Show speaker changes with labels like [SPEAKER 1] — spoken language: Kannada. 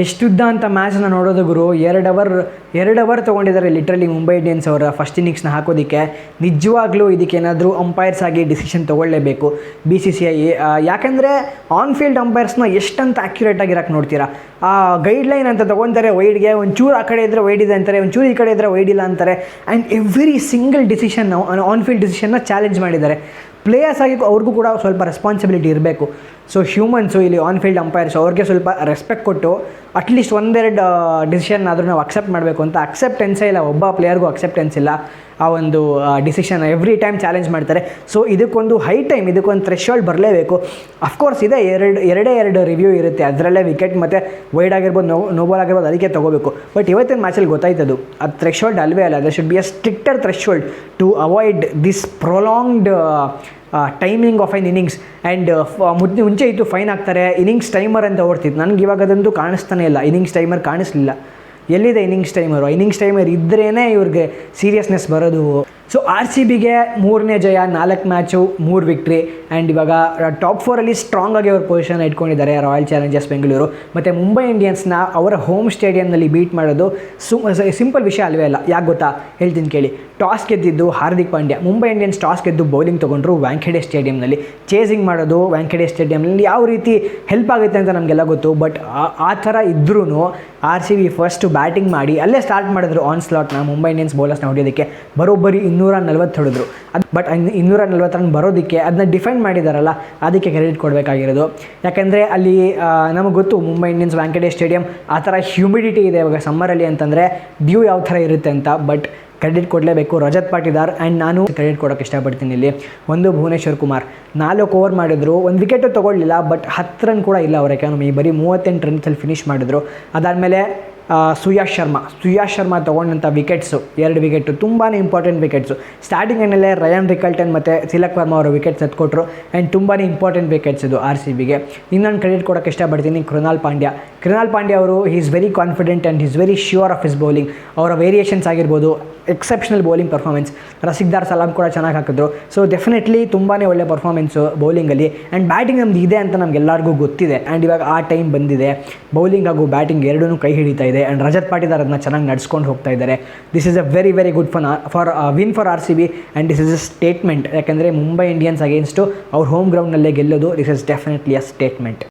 [SPEAKER 1] ಎಷ್ಟುದ್ದ ಅಂತ ಮ್ಯಾಚ್ನ ನೋಡೋದು ಗುರು. 2 ಅವರ್ ತೊಗೊಂಡಿದ್ದಾರೆ ಲಿಟ್ರಲಿ ಮುಂಬೈ ಇಂಡಿಯನ್ಸ್ ಅವರ ಫಸ್ಟ್ ಇನ್ನಿಂಗ್ಸ್ನ ಹಾಕೋದಕ್ಕೆ. ನಿಜವಾಗ್ಲೂ ಇದಕ್ಕೇನಾದರೂ ಅಂಪೈರ್ಸ್ ಆಗಿ ಡಿಸಿಷನ್ ತೊಗೊಳ್ಳೇಬೇಕು BCCI. ಯಾಕೆಂದರೆ ಆನ್ ಫೀಲ್ಡ್ ಅಂಪೈರ್ಸ್ನ ಎಷ್ಟಂತ ಆ್ಯಕ್ಯುರೇಟಾಗಿ ಇರೋಕ್ಕೆ ನೋಡ್ತೀರಾ. ಗೈಡ್ಲೈನ್ ಅಂತ ತೊಗೊತಾರೆ, ವೈಡ್ಗೆ ಒಂಚೂರು ಆ ಕಡೆ ಇದ್ದರೆ ವೈಡ್ ಇದೆ ಅಂತಾರೆ, ಒಂಚೂರು ಈ ಕಡೆ ಇದ್ದರೆ ವೈಡ್ ಇಲ್ಲ ಅಂತಾರೆ. And every single decision on field ಡಿಸಿಷನ್ನ ಚಾಲೆಂಜ್ ಮಾಡಿದ್ದಾರೆ. ಪ್ಲೇಯರ್ಸ್ ಆಗಿ ಅವ್ರಿಗೂ ಕೂಡ ಸ್ವಲ್ಪ ರೆಸ್ಪಾನ್ಸಿಬಿಲಿಟಿ ಇರಬೇಕು. ಸೊ ಹ್ಯೂಮನ್ಸು ಇಲ್ಲಿ ಆನ್ ಫೀಲ್ಡ್ ಅಂಪೈರ್ಸ್ ಅವ್ರಿಗೆ ಸ್ವಲ್ಪ ರೆಸ್ಪೆಕ್ಟ್ ಕೊಟ್ಟು ಅಟ್ಲೀಸ್ಟ್ 1-2 ಡಿಸಿಷನ್ ಆದರೂ ನಾವು ಅಕ್ಸೆಪ್ಟ್ ಮಾಡಬೇಕು ಅಂತ ಅಕ್ಸೆಪ್ಟೆನ್ಸೇ ಇಲ್ಲ. ಒಬ್ಬ ಪ್ಲೇಯರ್ಗೂ ಅಕ್ಸೆಪ್ಟೆನ್ಸ್ ಇಲ್ಲ ಆ ಒಂದು ಡಿಸಿಷನ್. ಎವ್ರಿ ಟೈಮ್ ಚಾಲೆಂಜ್ ಮಾಡ್ತಾರೆ. ಸೊ ಇದಕ್ಕೊಂದು ಹೈ ಟೈಮ್, ಇದಕ್ಕೊಂದು ಥ್ರೆಶೋಲ್ಡ್ ಬರಲೇಬೇಕು. ಅಫ್ಕೋರ್ಸ್ ಇದೆ, ಎರಡೇ ರಿವ್ಯೂ ಇರುತ್ತೆ. ಅದರಲ್ಲೇ ವಿಕೆಟ್ ಮತ್ತು ವೈಡ್ ಆಗಿರ್ಬೋದು, ನೋ ಬಾಲ್ ಆಗಿರ್ಬೋದು, ಅದಕ್ಕೆ ತೊಗೋಬೇಕು. ಬಟ್ ಇವತ್ತಿನ ಮ್ಯಾಚಲ್ಲಿ ಗೊತ್ತಾಯ್ತದು ಅದು ಥ್ರೆಶೋಲ್ಡ್ ಅಲ್ವೇ ಅಲ್ಲ. There should be a stricter threshold to avoid this prolonged timing of an innings. And ಮುಂಚೆ ಇತ್ತು ಫೈನ್ ಆಗ್ತಾರೆ, ಇನ್ನಿಂಗ್ಸ್ ಟೈಮರ್ ಅಂತ ಓಡ್ತಿತ್ತು. ನನಗೆ ಇವಾಗ ಅದಂತೂ ಕಾಣಿಸ್ತಾನೆ ಇಲ್ಲ. ಇನ್ನಿಂಗ್ಸ್ ಟೈಮರ್ ಕಾಣಿಸ್ಲಿಲ್ಲ. ಎಲ್ಲಿದೆ ಇನ್ನಿಂಗ್ಸ್ ಟೈಮರು? ಇನ್ನಿಂಗ್ಸ್ ಟೈಮರ್ ಇದ್ರೇ ಇವ್ರಿಗೆ ಸೀರಿಯಸ್ನೆಸ್ ಬರೋದು. ಸೊ RCBಗೆ 3ನೇ ಜಯ, 4 ಮ್ಯಾಚು 3 ವಿಕ್ಟ್ರಿ. ಆ್ಯಂಡ್ ಇವಾಗ ಟಾಪ್ 4ಅಲ್ಲಿ ಸ್ಟ್ರಾಂಗ್ ಆಗಿ ಅವ್ರ ಪೊಸಿಷನ್ ಇಟ್ಕೊಂಡಿದ್ದಾರೆ ರಾಯಲ್ ಚಾಲೆಂಜರ್ಸ್ ಬೆಂಗಳೂರು. ಮತ್ತು ಮುಂಬೈ ಇಂಡಿಯನ್ಸ್ನ ಅವರ ಹೋಮ್ ಸ್ಟೇಡಿಯಂನಲ್ಲಿ ಬೀಟ್ ಮಾಡೋದು ಸಿಂಪಲ್ ವಿಷಯ ಅಲ್ವೇ ಅಲ್ಲ. ಯಾಕೆ ಗೊತ್ತಾ? ಹೇಳ್ತೀನಿ ಕೇಳಿ. ಟಾಸ್ ಗೆದ್ದಿದ್ದು ಹಾರ್ದಿಕ್ ಪಾಂಡ್ಯ. ಮುಂಬೈ ಇಂಡಿಯನ್ಸ್ ಟಾಸ್ ಗೆದ್ದು ಬೌಲಿಂಗ್ ತೊಗೊಂಡ್ರು ವಾಂಖೆಡೆ ಸ್ಟೇಡಿಯಂನಲ್ಲಿ. ಚೇಸಿಂಗ್ ಮಾಡೋದು ವಾಂಖೆಡೆ ಸ್ಟೇಡಿಯಂನಲ್ಲಿ ಯಾವ ರೀತಿ ಹೆಲ್ಪ್ ಆಗುತ್ತೆ ಅಂತ ನಮಗೆಲ್ಲ ಗೊತ್ತು. ಬಟ್ ಆ ಥರ ಇದ್ರೂ RCB ಫಸ್ಟು ಬ್ಯಾಟಿಂಗ್ ಮಾಡಿ ಅಲ್ಲೇ ಸ್ಟಾರ್ಟ್ ಮಾಡಿದ್ರು ಆನ್ ಸ್ಲಾಟ್ನ ಮುಂಬೈ ಇಂಡಿಯನ್ಸ್ ಬೌಲರ್ಸ್ನ ಹೊಡೆಯೋದಕ್ಕೆ. ಬರೋಬ್ಬರಿ 240 ಹೊಡೆದ್ರು. ಬಟ್ 240 ರನ್ ಬರೋದಕ್ಕೆ ಅದನ್ನ ಡಿಫೆಂಡ್ ಮಾಡಿದಾರಲ್ಲ, ಅದಕ್ಕೆ ಕ್ರೆಡಿಟ್ ಕೊಡಬೇಕಾಗಿರೋದು. ಯಾಕೆಂದರೆ ಅಲ್ಲಿ ನಮಗೆ ಗೊತ್ತು ಮುಂಬೈ ಇಂಡಿಯನ್ಸ್ ವಾಂಖೆಡೆ ಸ್ಟೇಡಿಯಂ ಆ ಥರ ಹ್ಯೂಮಿಡಿಟಿ ಇದೆ ಇವಾಗ ಸಮ್ಮರಲ್ಲಿ ಅಂತಂದರೆ ಡ್ಯೂ ಯಾವ ಥರ ಇರುತ್ತೆ ಅಂತ. ಬಟ್ ಕ್ರೆಡಿಟ್ ಕೊಡಲೇಬೇಕು ರಜತ್ ಪಾಟಿದಾರ್. ಆ್ಯಂಡ್ ನಾನು ಕ್ರೆಡಿಟ್ ಕೊಡೋಕ್ಕೆ ಇಷ್ಟಪಡ್ತೀನಿ ಇಲ್ಲಿ. ಭುವನೇಶ್ವರ್ ಕುಮಾರ್ 4 ಓವರ್ ಮಾಡಿದ್ರು, 1 ವಿಕೆಟು ತೊಗೊಳ್ಳಿಲ್ಲ. ಬಟ್ 10 ರನ್ ಕೂಡ ಇಲ್ಲ ಅವರ ಎಕಾನಮಿ, ಬರೀ 38 ರನ್ಸಲ್ಲಿ ಫಿನಿಷ್ ಮಾಡಿದ್ರು. ಅದಾದಮೇಲೆ ಸುಯಾಶ್ ಶರ್ಮಾ ತೊಗೊಂಡಂಥ ವಿಕೆಟ್ಸು 2 ವಿಕೆಟು ತುಂಬಾ ಇಂಪಾರ್ಟೆಂಟ್ ವಿಕೆಟ್ಸು. ಸ್ಟಾರ್ಟಿಂಗಲ್ಲೇ ರಯಾನ್ ರಿಕಲ್ಟನ್ ಮತ್ತು ತಿಲಕ್ ವರ್ಮಾ ಅವರು ವಿಕೆಟ್ಸ್ ಎತ್ಕೊಟ್ರು. ಆ್ಯಂಡ್ ತುಂಬಾ ಇಂಪಾರ್ಟೆಂಟ್ ವಿಕೆಟ್ಸ್ ಇದು RCBಗೆ. ಇನ್ನೊಂದು ಕ್ರೆಡಿಟ್ ಕೊಡೋಕ್ಕೆ ಇಷ್ಟಪಡ್ತೀನಿ ಕೃನಾಲ್ ಪಾಂಡ್ಯ ಅವರು is very confident and is very sure of his bowling. ಅವರ ವೇರಿಯೇಷನ್ಸ್ ಆಗಿರ್ಬೋದು, ಎಕ್ಸೆಪ್ಷನಲ್ ಬೌಲಿಂಗ್ ಪರ್ಫಾರ್ಮೆನ್ಸ್. ರಸಿಕ್ದಾರ್ ಸಲಾಮ್ ಕೂಡ ಚೆನ್ನಾಗಿ ಹಾಕಿದ್ರು. ಸೊ ಡೆಫಿನೆಟ್ಲಿ ತುಂಬಾ ಒಳ್ಳೆ ಪರ್ಫಾರ್ಮೆನ್ಸು ಬೌಲಿಂಗಲ್ಲಿ. ಆ್ಯಂಡ್ ಬ್ಯಾಟಿಂಗ್ ನಮ್ದು ಇದೆ ಅಂತ ನಮಗೆಲ್ಲರಿಗೂ ಗೊತ್ತಿದೆ. ಆ್ಯಂಡ್ ಇವಾಗ ಆ ಟೈಮ್ ಬಂದಿದೆ. ಬೌಲಿಂಗ್ ಹಾಗೂ ಬ್ಯಾಟಿಂಗ್ ಎರಡೂ ಕೈ ಹಿಡಿತಾ ಇದೆ. ಆ್ಯಂಡ್ ರಜತ್ ಪಾಟಿದಾರ್ ಅದನ್ನ ಚೆನ್ನಾಗಿ ನಡ್ಸ್ಕೊಂಡು ಹೋಗ್ತಾ ಇದ್ದಾರೆ. This is a very very good win for RCB. And this is a statement. ಯಾಕೆಂದರೆ ಮುಂಬೈ ಇಂಡಿಯನ್ಸ್ ಅಗೇನ್ಸ್ಟು ಅವ್ರ ಹೋಮ್ ಗ್ರೌಂಡ್ನಲ್ಲೇ ಗೆಲ್ಲೋದು. This is definitely a statement.